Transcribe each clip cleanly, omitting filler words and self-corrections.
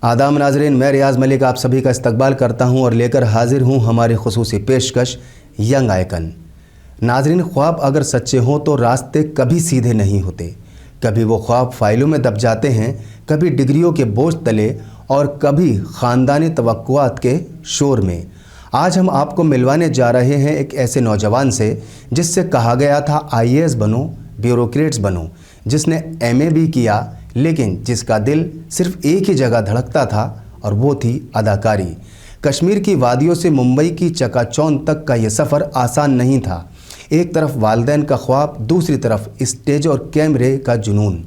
आदाम नाज़रीन, मैं रियाज़ मलिक आप सभी का इस्तकबाल करता हूं और लेकर हाजिर हूं हमारी खुसूसी पेशकश यंग आइकन। नाज़रीन, ख्वाब अगर सच्चे हों तो रास्ते कभी सीधे नहीं होते। कभी वो ख्वाब फाइलों में दब जाते हैं, कभी डिग्रियों के बोझ तले और कभी ख़ानदानी तवक्कुआत के शोर में। आज हम आपको मिलवाने जा रहे हैं एक ऐसे नौजवान से जिससे कहा गया था IAS बनो, ब्यूरोक्रेट्स बनो, जिसने MA भी किया लेकिन जिसका दिल सिर्फ एक ही जगह धड़कता था और वो थी अदाकारी। कश्मीर की वादियों से मुंबई की चकाचौंध तक का ये सफ़र आसान नहीं था। एक तरफ वालिदैन का ख्वाब, दूसरी तरफ स्टेज और कैमरे का जुनून।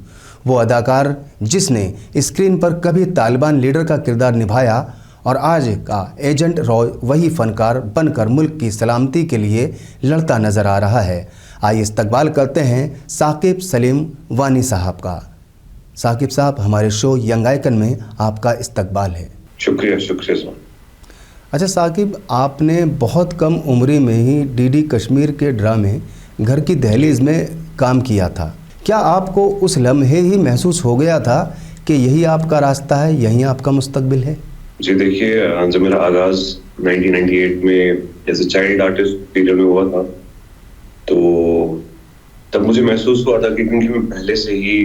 वो अदाकार जिसने स्क्रीन पर कभी तालिबान लीडर का किरदार निभाया और आज का एजेंट रॉय वही फ़नकार बनकर मुल्क की सलामती के लिए लड़ता नज़र आ रहा है। आइए इस्तकबाल करते हैं साकिब सलीम वानी साहब का। साकिब साहब, हमारे शो यंग आइकन में आपका इस्तकबाल है। शुक्रिया सर। अच्छा साकिब, आपने बहुत कम उम्र में ही DD कश्मीर के ड्रामे घर की दहलीज में काम किया था। क्या आपको उस लम्हे ही महसूस हो गया था कि यही आपका रास्ता है, यही आपका मुस्तकबिल है? जी देखिए, जब मेरा आगाज़ 1998 में as a child artist period में हुआ था तो तब मुझे महसूस हुआ था कि क्योंकि मैं पहले से ही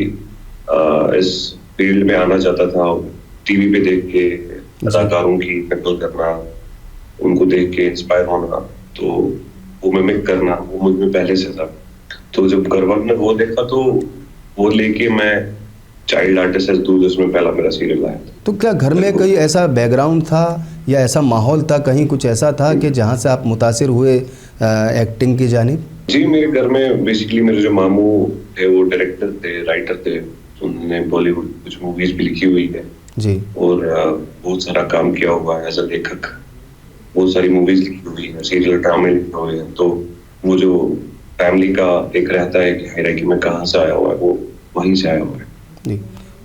इस फील्ड में आना चाहता था। टीवी पे देख के अदाकारों की नकल करना, उनको देख के इंस्पायर होना, तो वो मिमिक करना वो मुझ में पहले से था। तो जब घरवालों ने वो देखा तो वो लेके मैं चाइल्ड आर्टिस्ट एज दूरदर्शन में पहला मेरा सीरियल आया था। तो क्या घर में कोई ऐसा बैकग्राउंड था या ऐसा माहौल था, कहीं कुछ ऐसा था कि जहाँ से आप मुतासिर हुए एक्टिंग की जानिब? जी, मेरे घर में बेसिकली मेरे जो मामू थे वो डायरेक्टर थे, राइटर थे। उन्होंने बॉलीवुड कुछ मूवीज भी लिखी हुई है जी, और बहुत सारा काम किया हुआ है एज अ लेखक। बहुत सारी मूवीज लिखी हुई है, सीरियल ड्रामे लिखे हुए हैं। तो वो जो फैमिली का एक रहता है कि हायरार्की में कहाँ से आया हुआ है, वो वहीं से आया हुआ है जी।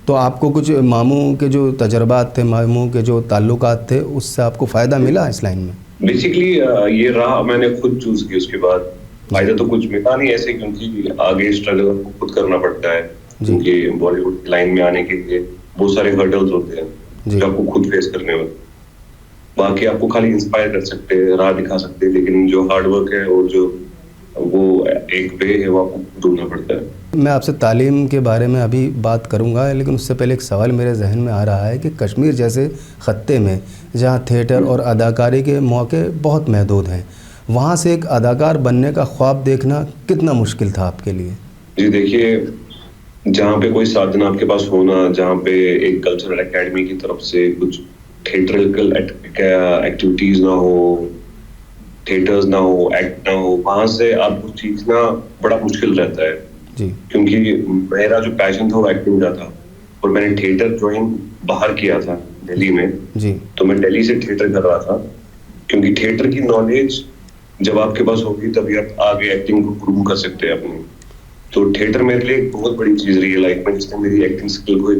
तो आपको कुछ मामू के जो तजर्बात थे, मामू के जो ताल्लुकात थे, उससे आपको फ़ायदा मिला इस लाइन में? बेसिकली ये राह मैंने खुद चूज की। उसके बाद फायदा तो कुछ मिला नहीं ऐसे, क्योंकि आगे स्ट्रगल आपको खुद करना पड़ता है। क्योंकि बॉलीवुड लाइन में आने के लिए बहुत सारे हर्डल्स होते हैं जो आपको खुद फेस करने होते हैं। बाकी आपको खाली इंस्पायर कर सकते हैं, राह दिखा सकते हैं, लेकिन जो हार्ड वर्क है और जो वो एक वे है वो आपको ढूंढना पड़ता है। मैं आपसे तालीम के बारे में अभी बात करूंगा, लेकिन उससे पहले एक सवाल मेरे जहन में आ रहा है कि कश्मीर जैसे ख़त्ते में जहां थिएटर और अदाकारी के मौके बहुत महदूद हैं, वहां से एक अदाकार बनने का ख्वाब देखना कितना मुश्किल था आपके लिए? जी देखिए, जहाँ पे कोई साधन आपके पास होना, जहाँ पे एक कल्चरल एकेडमी की तरफ से कुछ थिएट्रिकल एक्टिविटीज ना हो, थिएटर्स ना हो, एक्ट ना हो, वहां से आपको सीखना बड़ा मुश्किल रहता है जी। क्योंकि मेरा जो पैशन था वो एक्टिंग का था और मैंने थिएटर ज्वाइन बाहर किया था दिल्ली में जी। तो मैं दिल्ली से थिएटर कर रहा था, क्योंकि थिएटर की नॉलेज जब आपके पास होगी तभी आप आगे एक्टिंग को ग्रूम कर सकते हैं अपनी। तो थिएटर मेरे लिए एक बहुत बड़ी चीज रही है लाइफ में, जिसने मेरी एक्टिंग स्किल को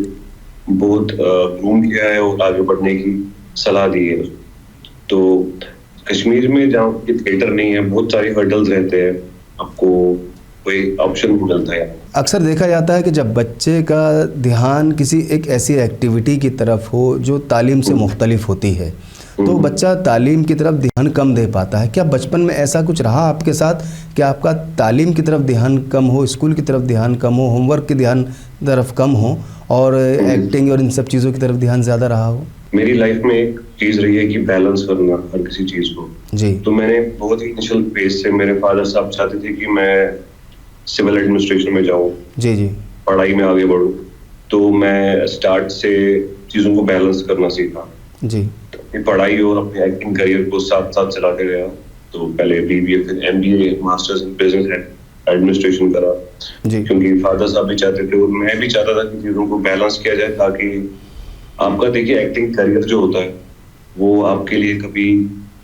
बहुत ग्रूम किया है और आगे बढ़ने की सलाह दी है। तो कश्मीर में जहाँ की थिएटर नहीं है, बहुत सारे हर्डल्स रहते हैं, आपको कोई ऑप्शन नहीं मिलता है। अक्सर देखा जाता है कि जब बच्चे का ध्यान किसी एक ऐसी एक्टिविटी की तरफ हो जो तालीम से मुख्तलिफ होती है तो बच्चा तालीम की तरफ ध्यान कम दे पाता है। क्या बचपन में ऐसा कुछ रहा आपके साथ कि आपका तालीम की तरफ ध्यान कम हो, स्कूल की तरफ ध्यान कम हो, होमवर्क की ध्यान तरफ कम हो और एक्टिंग और इन सब चीज़ों की तरफ ध्यान ज़्यादा रहा हो? मेरी लाइफ में एक चीज़ रही है कि बैलेंस करना हर किसी चीज़ को जी। तो मैंने बहुत ही इनिशियल फेज से, मेरे फादर साहब चाहते थे कि मैं सिविल एडमिनिस्ट्रेशन में जाऊँ, जी जी, पढ़ाई में आगे बढ़ूँ। तो मैं स्टार्ट से चीज़ों को बैलेंस करना सीखा जी। अपनी पढ़ाई और अपने एक्टिंग करियर को साथ साथ चलाते गया। तो पहले BBA, फिर MBA, masters in business administration करा जी। क्योंकि फादर साहब भी चाहते थे और मैं भी चाहता था कि चीज़ों को बैलेंस किया जाए, ताकि आपका देखिए एक्टिंग करियर जो होता है वो आपके लिए कभी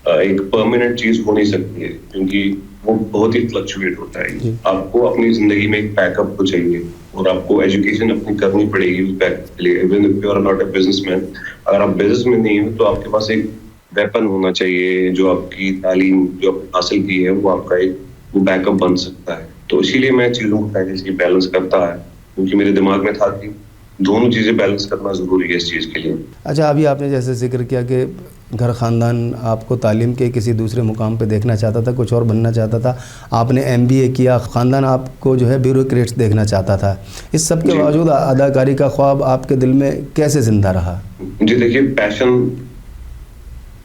एक परमानेंट चीज हो नहीं सकती है, क्योंकि वो बहुत ही फ्लक्चुएट होता है। आपको अपनी जिंदगी में एक बैकअप को चाहिए और आपको एजुकेशन अपनी करनी पड़ेगी उस बैकअप के लिए। Even if you are not a businessman, अगर आप बिजनेस में नहीं हो तो आपके पास एक वेपन होना चाहिए, जो आपकी तालीम जो आपने हासिल की है वो आपका एक बैकअप बन सकता है। तो इसीलिए मैं चीजों को पहले से बैलेंस करता है, क्योंकि मेरे दिमाग में था कि दोनों चीज़ें बैलेंस करना ज़रूरी है इस चीज़ के लिए। अच्छा, अभी आपने जैसे जिक्र किया कि घर ख़ानदान आपको तालीम के किसी दूसरे मुकाम पे देखना चाहता था, कुछ और बनना चाहता था, आपने MBA किया, ख़ानदान आपको जो है ब्यूरोक्रेट्स देखना चाहता था। इस सब के बावजूद अदाकारी का ख्वाब आपके दिल में कैसे ज़िंदा रहा? जी देखिए, पैशन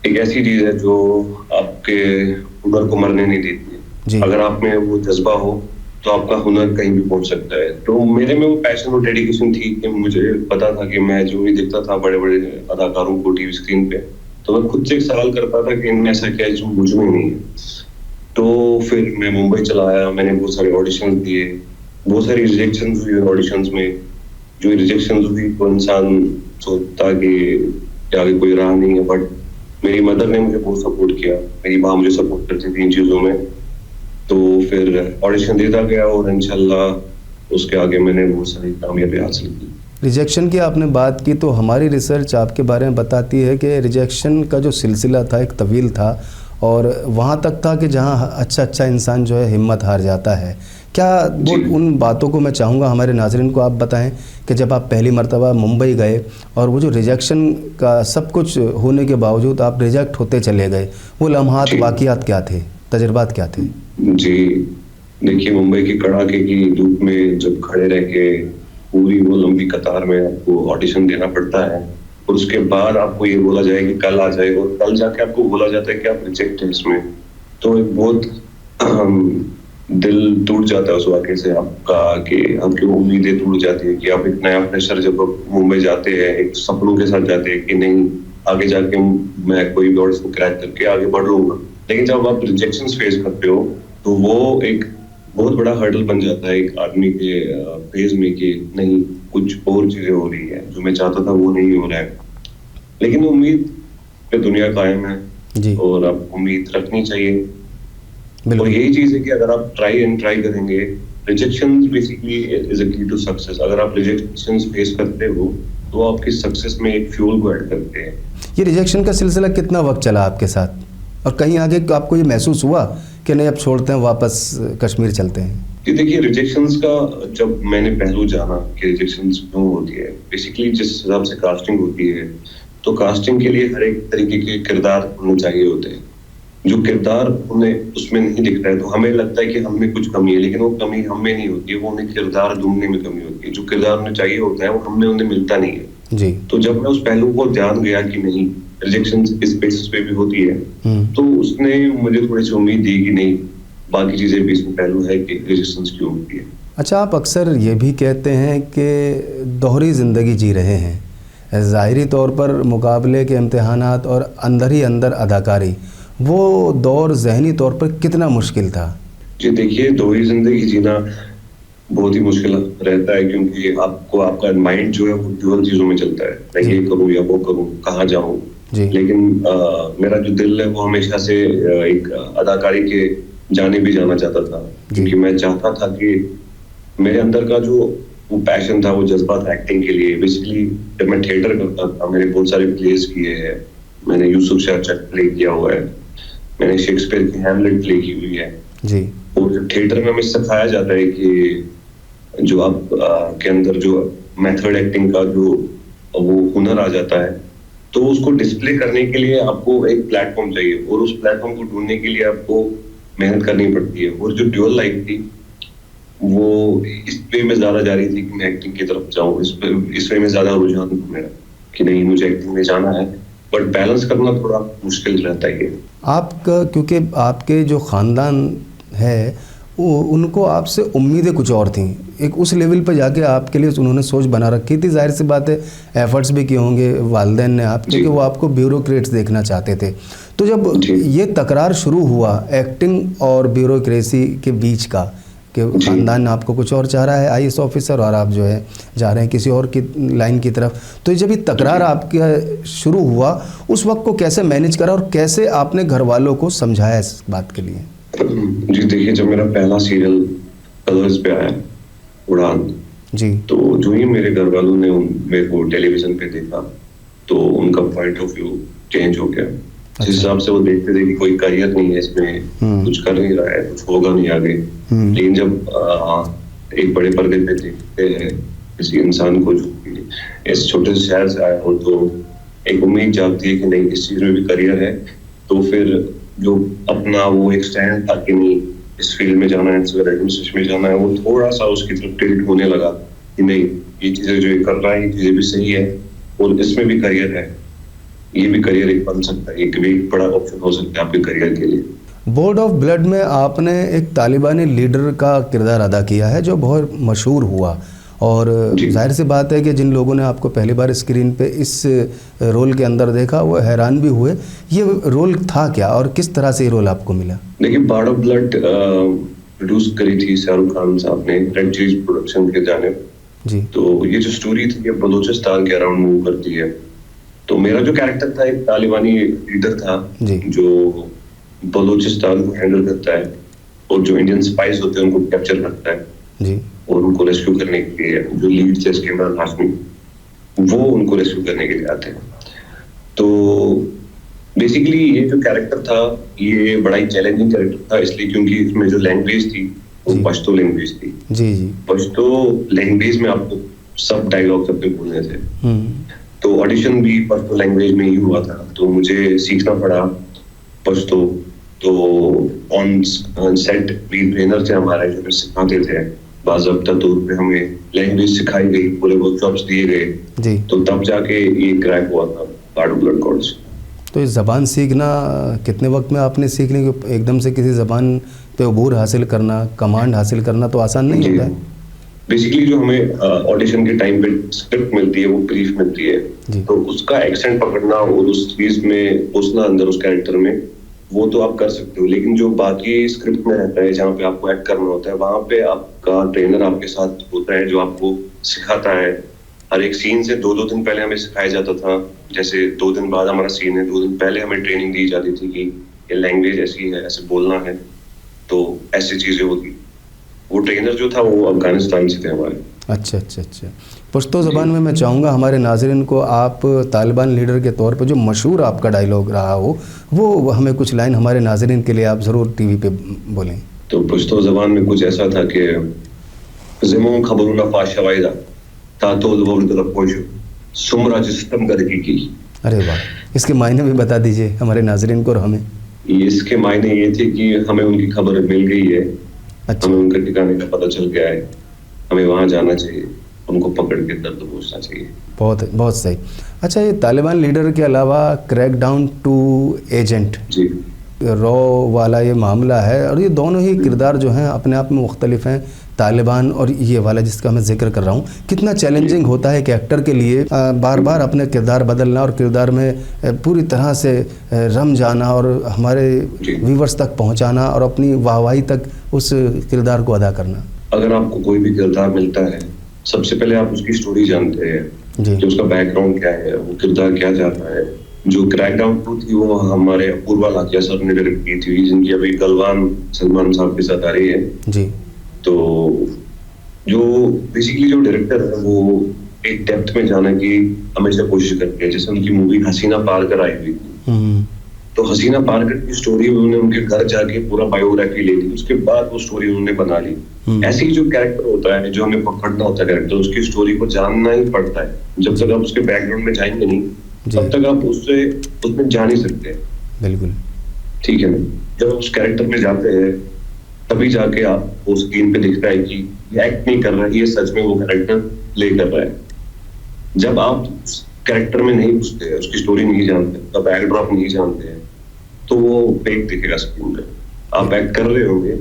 एक ऐसी चीज़ है जो आपके हुनर को मरने नहीं देती। अगर आप में वो जज्बा हो तो आपका हुनर कहीं भी पहुंच सकता है। तो मेरे में वो पैशन और डेडिकेशन थी कि मुझे पता था कि मैं जो भी देखता था बड़े बड़े अदाकारों को टीवी स्क्रीन पे, तो मैं खुद से एक सवाल करता था कि इनमें ऐसा क्या है जो मुझ में नहीं है। तो फिर मैं मुंबई चला आया, मैंने बहुत सारे ऑडिशंस दिए, बहुत सारी रिजेक्शंस हुई ऑडिशंस में। जो रिजेक्शंस हुई तो इंसान सोचता कि आगे कोई राह नहीं है, बट मेरी मदर ने मुझे बहुत सपोर्ट किया, मेरी माँ मुझे सपोर्ट करती थी इन चीज़ों में। तो फिर ऑडिशन देता गया और इंशाल्लाह उसके आगे मैंने बहुत सारी कामयाबी हासिल की। रिजेक्शन की आपने बात की, तो हमारी रिसर्च आपके बारे में बताती है कि रिजेक्शन का जो सिलसिला था एक तवील था और वहाँ तक था कि जहाँ अच्छा इंसान जो है हिम्मत हार जाता है। क्या वो उन बातों को मैं चाहूँगा हमारे नाज़रीन को आप बताएं कि जब आप पहली मर्तबा मुंबई गए और वो जो रिजेक्शन का सब कुछ होने के बावजूद आप रिजेक्ट होते चले गए, वो लम्हात वाक़ियात क्या थे, तजुर्बात क्या थे? जी देखिए, मुंबई की कड़ाके की धूप में जब खड़े रह के पूरी वो लंबी कतार में आपको ऑडिशन देना पड़ता है और उसके बाद आपको ये बोला जाए कि कल आ जाए और कल जाके आपको बोला जाता है कि आप रिजेक्ट हैं इसमें, तो एक बहुत दिल टूट जाता है उस वाक़े से आपका, कि आपकी उम्मीदें टूट जाती है कि आप एक नया फ्रेशर जब मुंबई जाते हैं एक सपनों के साथ जाते हैं कि नहीं आगे जाके मैं कोई भी ऑडिशन क्रैक करके आगे बढ़ लूंगा। लेकिन जब आप रिजेक्शंस फेस करते हो तो वो एक बहुत बड़ा हर्डल बन जाता है एक आदमी के फेज में कि नहीं कुछ और चीजें हो रही है, जो मैं चाहता था वो नहीं हो रहा है। लेकिन उम्मीद पे दुनिया कायम है जी। और आप उम्मीद रखनी चाहिए और यही चीज है कि अगर आप ट्राई करेंगे, रिजेक्शंस बेसिकली इज अ की टू सक्सेस। अगर आप रिजेक्शंस फेस करते हो तो आपकी सक्सेस में एक फ्यूल को ऐड करते हैं। ये रिजेक्शन का सिलसिला कितना वक्त चला आपके साथ और कहीं आगे आपको ये महसूस हुआ कि नहीं अब छोड़ते हैं वापस कश्मीर चलते हैं? कि देखिए, रिजेक्शंस का जब मैंने पहलू जाना कि रिजेक्शंस क्यों होती है, बेसिकली जिस हिसाब से कास्टिंग होती है तो कास्टिंग के लिए हर एक तरीके के किरदार होने चाहिए होते हैं। जो किरदार उन्हें उसमें नहीं दिखता है तो हमें लगता है कि हम में कुछ कमी है, लेकिन वो कमी हम में नहीं होती है, वो उन्हें किरदार ढूंढने में कमी होती है। जो किरदार उन्हें चाहिए होता है वो हमें उन्हें मिलता नहीं है जी। तो जब मैं उस पहलू को जान गया कि नहीं रिजेक्शन इस बेसिस पे भी होती है, तो उसने मुझे थोड़ी सी उम्मीद दी कि नहीं बाकी चीजें भी इसमें पहलू है कि रिजेक्शन क्यों होती है। अच्छा, आप अक्सर ये भी कहते हैं कि दोहरी ज़िंदगी जी रहे हैं, ज़ाहिरी तौर पर मुकाबले के इम्तिहानात और अंदर ही अंदर अदाकारी, वो दौर ज़हनी तौर पर कितना मुश्किल था? जी देखिए, दोहरी ज़िंदगी जीना बहुत ही मुश्किल रहता है क्योंकि आपको आपका माइंड जो है वो ड्यूअल चीज़ों में चलता है, मैं ये करूँ या वो करूँ, कहाँ जाऊँ। लेकिन मेरा जो दिल है वो हमेशा से एक अदाकारी के जाने भी जाना चाहता था, क्योंकि मैं चाहता था कि मेरे अंदर का जो वो पैशन था, वो जज्बा था एक्टिंग के लिए। बेसिकली जब मैं थिएटर करता था, मैंने बहुत सारे प्लेस किए हैं, मैंने यूसुफ शाह चक प्ले किया हुआ है, मैंने शेक्सपियर की हैमलेट प्ले की हुई है जी। और थिएटर में हमें सिखाया जाता है कि जो आप के अंदर जो मेथड एक्टिंग का जो वो हुनर आ जाता है, तो उसको डिस्प्ले करने के लिए आपको एक प्लेटफॉर्म चाहिए और उस प्लेटफॉर्म को ढूंढने के लिए आपको मेहनत करनी पड़ती है। और जो ड्यूअल लाइफ थी वो इस वे में ज्यादा जा रही थी कि मैं एक्टिंग की तरफ जाऊं, इस वे में ज्यादा रुझान था मेरा कि नहीं मुझे एक्टिंग में जाना है, बट बैलेंस करना थोड़ा मुश्किल रहता है। आपका क्योंकि आपके जो ख़ानदान है वो उनको आपसे उम्मीदें कुछ और थीं, एक उस लेवल पर जाके आपके लिए उन्होंने सोच बना रखी थी, जाहिर सी बात है एफर्ट्स भी किए होंगे वालिदैन ने आप, क्योंकि वो आपको ब्यूरोक्रेट्स देखना चाहते थे। तो जब ये तकरार शुरू हुआ एक्टिंग और ब्यूरोक्रेसी के बीच का कि ख़ानदान आपको कुछ और चाह रहा है IAS ऑफिसर और आप जो है जा रहे हैं किसी और की लाइन की तरफ, तो जब ये तकरार आपके शुरू हुआ उस वक्त को कैसे मैनेज करा और कैसे आपने घर वालों को समझाया इस बात के लिए? जी देखिए, जब मेरा पहला सीरियल कलर्स पे आया उड़ान जी, तो जो ही मेरे घर वालों ने मेरे को टेलीविजन पे देखा तो उनका पॉइंट ऑफ व्यू चेंज हो गया। जिस हिसाब से वो देखते थे कि कोई करियर नहीं है इसमें, कुछ कर नहीं रहा है, कुछ होगा नहीं आगे। लेकिन जब एक बड़े पर्दे पे देखते हैं किसी इंसान को जो इस छोटे से शहर से आया हो तो एक उम्मीद जागती है कि नहीं इस चीज में भी करियर है। तो फिर जो अपना वो एक स्टैंड था कि नहीं इस फील्ड में जाना है, एडमिनिस्ट्रेशन में जाना है, वो थोड़ा सा उसकी तरफ टिल्ट होने लगा कि नहीं ये चीजें जो ये कर रहा है ये चीजें भी सही है और इसमें भी करियर है, ये भी करियर एक बन सकता है, ये भी एक बड़ा ऑप्शन हो सकता है आपके करियर के लिए। बोर्ड ऑफ ब्लड में आपने एक तालिबानी लीडर का किरदार अदा किया है जो बहुत मशहूर हुआ, और जाहिर सी बात है कि जिन लोगों ने आपको पहली बार स्क्रीन पे इस रोल के अंदर देखा वो हैरान भी हुए। ये रोल था क्या और किस तरह से ये रोल आपको मिला? देखिए बोर्ड ऑफ ब्लड प्रोड्यूस करी थी शाहरुख खान साहब ने रेड चिलीज प्रोडक्शन के जानिब जी। तो ये जो स्टोरी थी ये बलूचिस्तान के अराउंड मूव करती है। तो मेरा जो कैरेक्टर था एक तालिबानी लीडर था जी। जो बलूचिस्तान को हैंडल करता है और जो इंडियन स्पाइस होते हैं उनको कैप्चर करता है जी। और उनको रेस्क्यू करने के लिए जो लीड थे इसके इमरान हाशमी वो उनको रेस्क्यू करने के लिए आते हैं। तो बेसिकली ये जो कैरेक्टर था ये बड़ा ही चैलेंजिंग कैरेक्टर था इसलिए क्योंकि इसमें जो लैंग्वेज थी वो पश्तो लैंग्वेज थी जी जी। पश्तो लैंग्वेज में आपको सब डायलॉग्स अपने बोलने थे। तो ऑडिशन भी पश्तो लैंग्वेज में ही हुआ था तो मुझे सीखना पड़ा पश्तो। तो ऑन सेट भी ट्रेनर थे हमारे जो सिखाते थे, बाज़ाब्ता तौर पे हमें लैंग्वेज सिखाई गई, पूरे वर्कशॉप्स दिए गए जी। तो तब जाके ये क्रैक हुआ था बोर्ड ऑफ ब्लड कोर्स। तो इस ज़बान सीखना कितने वक्त में आपने सीख ली? एकदम से किसी ज़बान पे अबूर हासिल करना, कमांड हासिल करना तो आसान नहीं होता है। बेसिकली जो हमें ऑडिशन के टाइम पे स्क्रिप्ट मिलती है वो ब्रीफ मिलती है तो उसका एक्सेंट पकड़ना और उस चीज में घुसना अंदर उस कैरेक्टर में वो तो आप कर सकते हो, लेकिन जो बाकी स्क्रिप्ट में रहता है जहाँ पे आपको एक्ट करना होता है वहां पे आपका ट्रेनर आपके साथ होता है जो आपको सिखाता है। हर एक सीन से 2-2 दिन पहले हमें सिखाया जाता था, जैसे 2 दिन बाद हमारा सीन है 2 दिन पहले हमें ट्रेनिंग दी जाती थी कि ये लैंग्वेज ऐसी है, ऐसे बोलना है, तो ऐसी चीजें होती। वो ट्रेनर जो था वो अफगानिस्तान से थे हमारे। अच्छा अच्छा अच्छा। पश्तो ज़बान में मैं चाहूँगा हमारे नाज़रीन को आप तालिबान लीडर के तौर पर जो मशहूर आपका डायलॉग रहा हो वो हमें कुछ लाइन हमारे नाज़रीन के लिए आप ज़रूर टीवी पे बोलें। तो पश्तो ज़बान में कुछ ऐसा था कि ज़िमों खबरुना फाशवाइदा तातोल वोल पोजो सुमरा जिस्म करके की। अरे वाह, इसके मायने भी बता दीजिए हमारे नाज़रीन को और हमें। इसके मायने ये थे कि हमें उनकी खबर मिल गई है, अच्छा। हमें उनके ठिकाने का पता चल गया है, हमें वहाँ जाना चाहिए, उनको पकड़ के दर्द पहुँचना चाहिए। बहुत बहुत सही। अच्छा, ये तालिबान लीडर के अलावा क्रैकडाउन टू एजेंट जी रॉ वाला ये मामला है और ये दोनों ही किरदार जो हैं अपने आप में मुख्तलिफ हैं, तालिबान और ये वाला जिसका मैं जिक्र कर रहा हूँ। कितना चैलेंजिंग होता है कि एक्टर के लिए बार बार अपने किरदार बदलना और किरदार में पूरी तरह से रम जाना और हमारे व्यूवर्स तक पहुँचाना और अपनी वाहवाही तक उस किरदार को अदा करना। अगर आपको कोई भी किरदार मिलता है सबसे पहले आप उसकी स्टोरी जानते हैं कि उसका बैकग्राउंड क्या है, वो किरदार क्या चाहता है। जो क्रैकडाउन 2 थी वो हमारे अपूर्वा लाकिया सर ने डायरेक्ट की थी, जिनकी अभी गलवान सलमान साहब के साथ आ रही है जी। तो जो बेसिकली जो डायरेक्टर है वो एक डेप्थ में जाने की हमेशा कोशिश करते हैं। जैसे उनकी मूवी हसीना पारकर आई हुई थी, तो हसीना पारकर की स्टोरी उन्होंने उनके घर जाके पूरा बायोग्राफी ले ली, उसके बाद वो स्टोरी उन्होंने बना ली। ऐसे ही जो कैरेक्टर होता है जो हमें पकड़ना होता है कैरेक्टर, उसकी स्टोरी को जानना ही पड़ता है। जब तक आप उसके बैकग्राउंड में जाएंगे नहीं तब तक आप उसमें जा नहीं सकते। बिल्कुल ठीक है ना। जब उस कैरेक्टर में जाते हैं तभी जाके आप वो स्क्रीन पे दिखता है कि ये एक्ट नहीं कर रहा है, ये सच में वो कैरेक्टर प्ले कर रहा है। जब आप कैरेक्टर में नहीं घुसते, उसकी स्टोरी नहीं जानते, तब बैकड्रॉप नहीं जानते हैं, तो वो फेक दिखेगा स्क्रीन पे। आप एक्ट कर रहे होंगे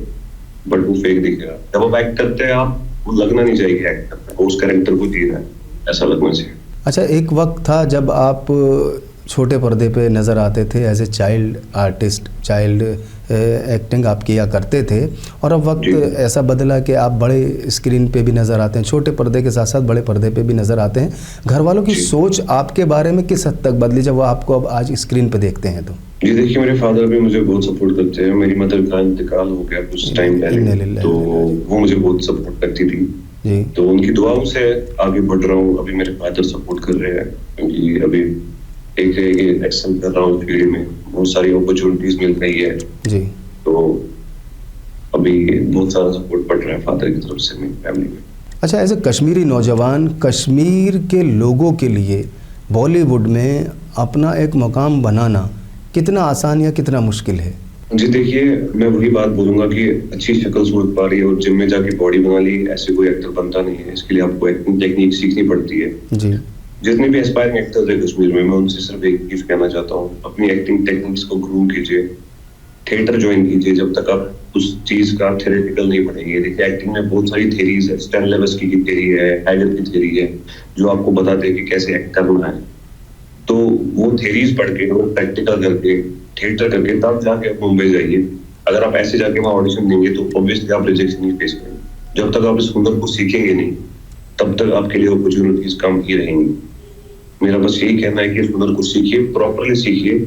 बट वो फेक दिखेगा। जब आप एक्ट करते हैं आप वो लगना नहीं चाहिए एक्ट करते हैं, उस कैरेक्टर को जी रहा है, ऐसा लगना चाहिए। अच्छा, एक वक्त था जब आप छोटे पर्दे पे नज़र आते थे as a child artist, child acting आप किया करते थे और अब वक्त ऐसा बदला कि आप बड़े स्क्रीन पे भी नज़र आते हैं, छोटे पर्दे के साथ साथ बड़े पर्दे पे भी नज़र आते हैं। घर वालों की सोच आपके बारे में किस हद तक बदली जब वो आपको अब आज स्क्रीन पे देखते हैं? तो जी देखिए, मेरे फादर भी मुझे बहुत सपोर्ट करते हैं। मेरी मदर का इंतकाल हो गया कुछ टाइम पहले, तो वो मुझे बहुत सपोर्ट करती थी जी। तो उनकी दुआओं से आगे बढ़ रहा हूँ। अभी मेरे फादर सपोर्ट कर रहे हैं क्योंकि अभी एक एक्शन कर रहा हूँ फील्ड में, बहुत सारी अपॉर्चुनिटीज मिल रही है जी। तो अभी बहुत सारा सपोर्ट बढ़ रहा है फादर की तरफ से मेरी फैमिली में। अच्छा, ऐसे कश्मीरी नौजवान कश्मीर के लोगों के लिए बॉलीवुड में अपना एक मुकाम बनाना कितना आसान या कितना मुश्किल है? जी देखिए, मैं वही बात बोलूंगा कि अच्छी शक्ल सूरत पा रही है और जिम में जाके बॉडी बना ली, ऐसे कोई एक्टर बनता नहीं है। इसके लिए आपको एक्टिंग टेक्निक सीखनी पड़ती है जी। जितने भी एस्पायरिंग एक्टर्स हैं कश्मीर में, मैं उनसे सिर्फ एक चीज कहना चाहता हूँ, अपनी एक्टिंग टेक्निक्स को ग्रूम कीजिए, थिएटर ज्वाइन कीजिए जब तक आप उस चीज का थ्योरेटिकल नहीं पढ़ेंगे। देखिए, एक्टिंग में बहुत सारी थ्योरीज है, स्टैनिस्लैवस्की की थ्योरी है, हैगर की थ्योरी है, जो आपको बताते हैं कि कैसे एक्ट करना है। तो वो थ्योरीज पढ़ के, वो प्रैक्टिकल करके, थिएटर करके तब जाके आप मुंबई जाइए। अगर आप ऐसे जाके वहाँ ऑडिशन देंगे तो ऑब्वियसली आप रिजेक्शन ही फेस करेंगे। जब तक आप इस हुनर को सीखेंगे नहीं, तब तक आपके लिए अपॉर्चुनिटीज कम ही रहेंगी। मेरा बस यही कहना है कि इस हुनर को सीखिए, प्रॉपरली सीखिए,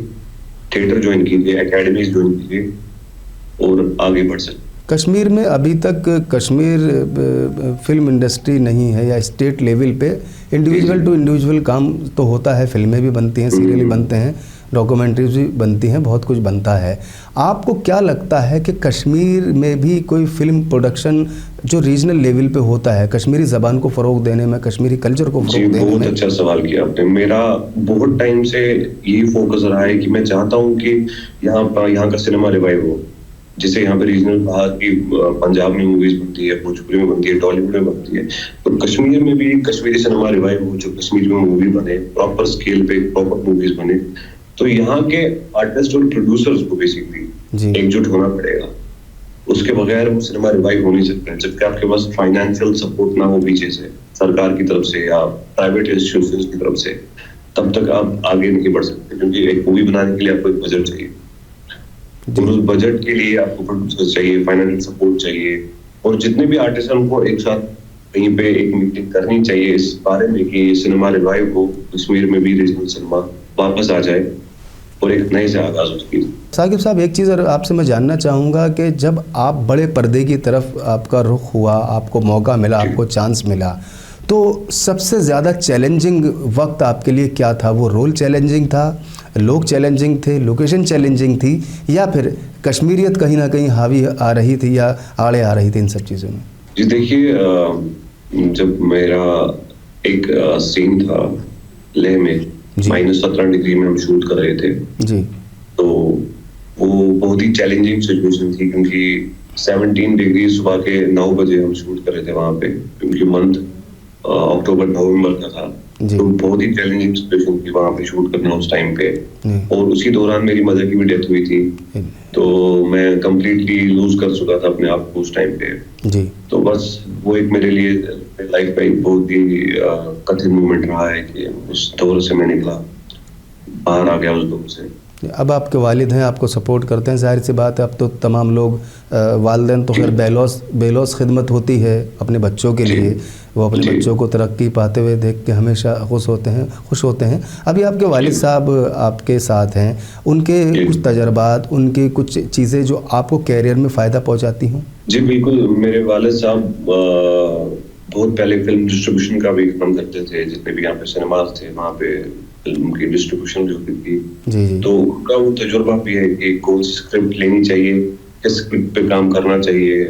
थिएटर ज्वाइन कीजिए, एकेडमीज ज्वाइन कीजिए और आगे बढ़ सकते। कश्मीर में अभी तक कश्मीर फिल्म इंडस्ट्री नहीं है, या स्टेट लेवल पे इंडिविजुअल टू इंडिविजुअल काम तो होता है, फिल्में भी बनती हैं, सीरियल भी बनते हैं, डॉक्यूमेंट्रीज भी बनती हैं, बहुत कुछ बनता है। आपको क्या लगता है कि कश्मीर में भी कोई फिल्म प्रोडक्शन जो रीजनल लेवल पे होता है, कश्मीरी ज़बान को फ़रोग देने में, कश्मीरी कल्चर को फ़रोग देने में? बहुत अच्छा सवाल किया आपने। मेरा बहुत टाइम से यही फोकस रहा है कि मैं चाहता हूँ कि यहाँ का सिनेमा रिवाइव हो। जिसे यहाँ पे रीजनल कहा कि पंजाब में मूवीज बनती है, भोजपुरी में बनती है, टॉलीवुड में बनती है, तो कश्मीर में भी कश्मीरी सिनेमा रिवाइव हो, जो कश्मीर में मूवी बने, प्रॉपर स्केल पे प्रॉपर मूवीज बने। तो यहाँ के आर्टिस्ट और प्रोड्यूसर्स को बेसिकली एकजुट होना पड़ेगा। उसके बगैर वो सिनेमा रिवाइव हो नहीं सकता है। जबकि आपके पास फाइनेंशियल सपोर्ट ना हो पीछे से, सरकार की तरफ से या प्राइवेट इंस्टीट्यूशंस की तरफ से, तब तक आप आगे नहीं बढ़ सकते। क्योंकि एक मूवी बनाने के लिए आपको एक बजट चाहिए, और उस बजट के लिए आपको प्रोड्यूसर चाहिए, फाइनेंशियल सपोर्ट चाहिए, और जितने भी आर्टिस्ट हैं उनको एक साथ कहीं पे एक मीटिंग करनी चाहिए इस बारे में कि सिनेमा रिवाइव हो, कश्मीर में भी रीजनल सिनेमा वापस आ जाए और एक नए से आगाज हो सके। साकिब साहब, एक चीज़ आपसे मैं जानना चाहूँगा कि जब आप बड़े पर्दे की तरफ आपका रुख हुआ, आपको मौका मिला, आपको चांस मिला, तो सबसे ज़्यादा चैलेंजिंग वक्त आपके लिए क्या था? वो रोल चैलेंजिंग था, लोग चैलेंजिंग थे, लोकेशन चैलेंजिंग थी, या फिर कश्मीरियत कहीं ना कहीं हावी आ रही थी या आड़े आ रही थी इन सब चीज़ों में? जी देखिए, जब मेरा एक सीन था लेह में, -17 डिग्री में हम शूट कर रहे थे जी, तो वो बहुत ही चैलेंजिंग सिचुएशन थी, क्योंकि 17 डिग्री सुबह के 9 बजे हम शूट कर रहे थे वहाँ पे, क्योंकि मंथ अक्टूबर नवंबर का था। तो बहुत ही चैलेंजिंग सिचुएशन थी वहाँ पे शूट करना उस टाइम पे। और उसी दौरान मेरी मदर की भी डेथ हुई थी, तो मैं कंप्लीटली लूज कर चुका था अपने आप को उस टाइम पे जी। तो बस वो एक मेरे लिए लाइफ का एक बहुत ही कठिन मोमेंट रहा है कि उस दौर से मैं निकला, बाहर आ गया उस दौर से। अब आपके वालिद हैं, आपको सपोर्ट करते हैं, जाहिर सी बात है। अब तो तमाम लोग वालिदैन तो खैर बेलौस खिदमत होती है अपने बच्चों के लिए, वो अपने बच्चों को तरक्की पाते हुए देख के हमेशा खुश होते हैं। अभी आपके वालिद साहब आपके साथ हैं, उनके कुछ तजर्बात, उनकी कुछ चीज़ें जो आपको कैरियर में फ़ायदा पहुँचाती हों? जी बिल्कुल, मेरे वालिद साहब बहुत पहले फिल्म डिस्ट्रीब्यूशन का भी काम करते थे। जितने भी यहाँ पे सिनेमाज थे वहाँ पे फिल्म की डिस्ट्रीब्यूशन जो होती थी जी। तो उनका वो तजुर्बा भी है कि कौन सी स्क्रिप्ट लेनी चाहिए, किस स्क्रिप्ट पे काम करना चाहिए,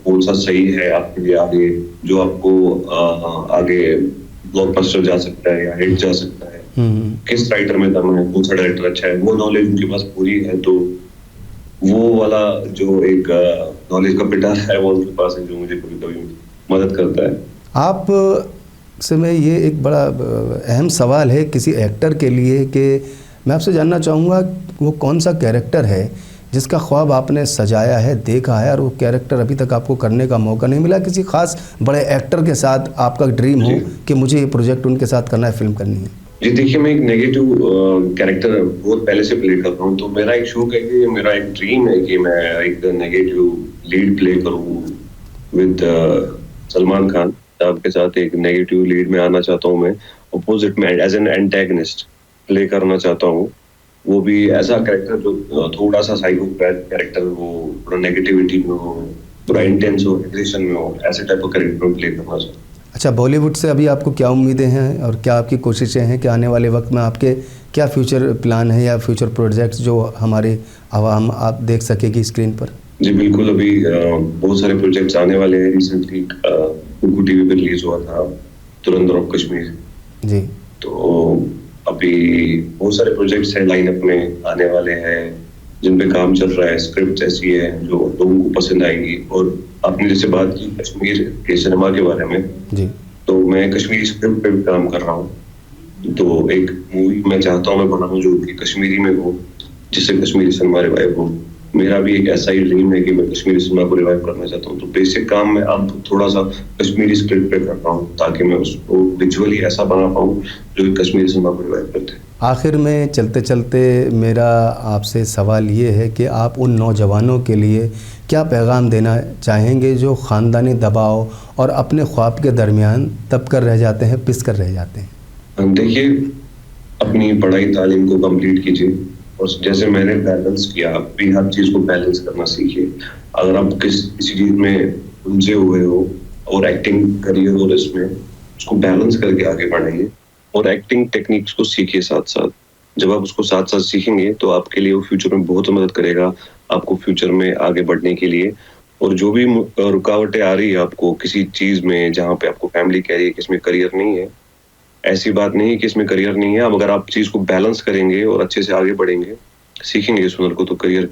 कौन सा सही है आपके लिए आगे, जो आपको आगे ब्लॉकबस्टर जा सकता है या हिट जा सकता है, किस राइटर में दम है, कौन सा डायरेक्टर अच्छा है, वो नॉलेज उनके पास पूरी है। तो वो वाला जो एक नॉलेज का पिटार है वो उनके पास है, जो मुझे कभी कभी मदद करता है। आप से मैं ये एक बड़ा अहम सवाल है किसी एक्टर के लिए कि मैं आपसे जानना चाहूँगा वो कौन सा कैरेक्टर है जिसका ख्वाब आपने सजाया है, देखा है, और वो कैरेक्टर अभी तक आपको करने का मौका नहीं मिला? किसी खास बड़े एक्टर के साथ आपका ड्रीम हो कि मुझे ये प्रोजेक्ट उनके साथ करना है, फिल्म करनी है? जी देखिए, मैं एक नेगेटिव कैरेक्टर बहुत पहले से प्ले करता हूँ, तो मेरा एक शौक है कि मेरा एक ड्रीम है कि मैं एक नेगेटिव लीड प्ले करूँ विद सलमान खान साहब के साथ। एक नेगेटिव लीड में आना चाहता हूँ, मैं अपोजिट में एज एन एंटेगनिस्ट प्ले करना चाहता हूँ। वो भी ऐसा कैरेक्टर जो थोड़ा सा साइकोपैथ कैरेक्टर हो, थोड़ा नेगेटिविटी में हो, थोड़ा इंटेंस हो, एग्रेशन में हो, ऐसे टाइप का कैरेक्टर प्ले करना चाहता हूँ। अच्छा, बॉलीवुड से अभी आपको क्या उम्मीदें हैं और क्या आपकी कोशिशें हैं कि आने वाले वक्त में आपके क्या फ्यूचर प्लान है या फ्यूचर प्रोजेक्ट्स जो हमारे आवाम आप देख सकेगी स्क्रीन पर? जी बिल्कुल, अभी बहुत सारे प्रोजेक्ट्स आने वाले हैं। रिसेंटली कुकू टीवी पे रिलीज हुआ था धुरंधर ऑफ कश्मीर जी। तो अभी बहुत सारे प्रोजेक्ट्स हैं लाइनअप में आने वाले हैं जिन पे काम चल रहा है। स्क्रिप्ट ऐसी है जो लोगों को पसंद आएगी। और आपने जैसे बात की कश्मीर के सिनेमा के बारे में, जी। तो मैं कश्मीरी स्क्रिप्ट पे भी काम कर रहा हूँ। तो एक मूवी मैं चाहता हूँ मैं बनाऊँ जो कि कश्मीरी में हो, जिससे कश्मीरी सिनेमा रिवाइव हो। मेरा भी एक ऐसा ही ड्रीम है कि मैं कश्मीरी सिनेमा को रिवाइव करना चाहता हूँ। तो बेसिक काम मैं अब थोड़ा सा कश्मीरी स्क्रिप्ट पे कर रहा हूँ ताकि मैं उसको विजुअली ऐसा बना पाऊँ जो कि कश्मीरी सिनेमा को रिवाइव करते हैं। आखिर में चलते चलते मेरा आपसे सवाल ये है कि आप उन नौजवानों के लिए क्या पैगाम देना चाहेंगे जो ख़ानदानी दबाव और अपने ख्वाब के दरमियान तब कर रह जाते हैं, पिस कर रह जाते हैं? देखिए, अपनी पढ़ाई तालीम को कंप्लीट कीजिए और जैसे मैंने बैलेंस किया, आप भी हर चीज़ को बैलेंस करना सीखिए। अगर आप किसी चीज़ में उलझे हुए हो और एक्टिंग करियर और इसमें उसको बैलेंस करके आगे बढ़ाइए और एक्टिंग टेक्निक्स को सीखिए साथ साथ। जब आप उसको साथ साथ सीखेंगे तो आपके लिए वो फ्यूचर में बहुत मदद करेगा, आपको फ्यूचर में आगे बढ़ने के लिए। और जो भी रुकावटें आ रही है आपको किसी चीज़ में जहाँ पे आपको फैमिली कह रही है कि इसमें करियर नहीं है, ऐसी बात नहीं है कि इसमें करियर नहीं है। अब अगर आप चीज़ को बैलेंस करेंगे और अच्छे से आगे बढ़ेंगे, सीखेंगे इस हुनर को, तो करियर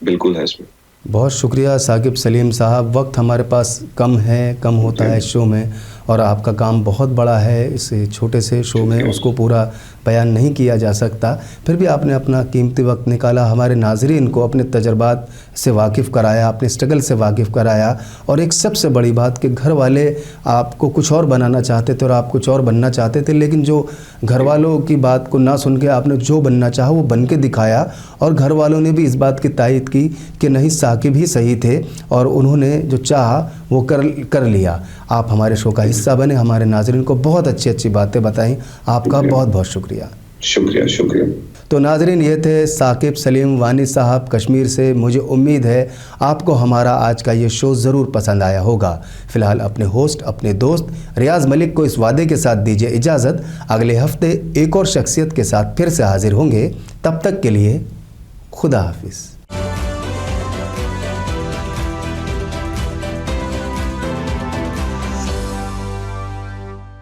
बिल्कुल है इसमें। बहुत शुक्रिया साकिब सलीम साहब। वक्त हमारे पास कम है, कम होता है शो में, और आपका काम बहुत बड़ा है। इस छोटे से शो में उसको पूरा बयान नहीं किया जा सकता, फिर भी आपने अपना कीमती वक्त निकाला, हमारे नाज़रीन को अपने तजर्बात से वाकिफ़ कराया, अपने स्ट्रगल से वाकिफ़ कराया। और एक सबसे बड़ी बात कि घर वाले आपको कुछ और बनाना चाहते थे और आप कुछ और बनना चाहते थे, लेकिन जो घर वालों की बात को ना सुन के आपने जो बनना चाहा वो बन के दिखाया। और घर वालों ने भी इस बात की तायद की कि नहीं, साकिब ही सही थे, और उन्होंने जो चाहा वो कर लिया। आप हमारे शो का हिस्सा बने, हमारे नाज़रीन को बहुत अच्छी अच्छी बातें बताई। आपका बहुत बहुत शुक्रिया। शुक्रिया शुक्रिया। तो नाज़रीन, ये थे साकिब सलीम वानी साहब कश्मीर से। मुझे उम्मीद है आपको हमारा आज का ये शो ज़रूर पसंद आया होगा। फ़िलहाल अपने होस्ट, अपने दोस्त रियाज़ मलिक को इस वादे के साथ दीजिए इजाज़त। अगले हफ्ते एक और शख्सियत के साथ फिर से हाजिर होंगे। तब तक के लिए खुदा हाफिज़।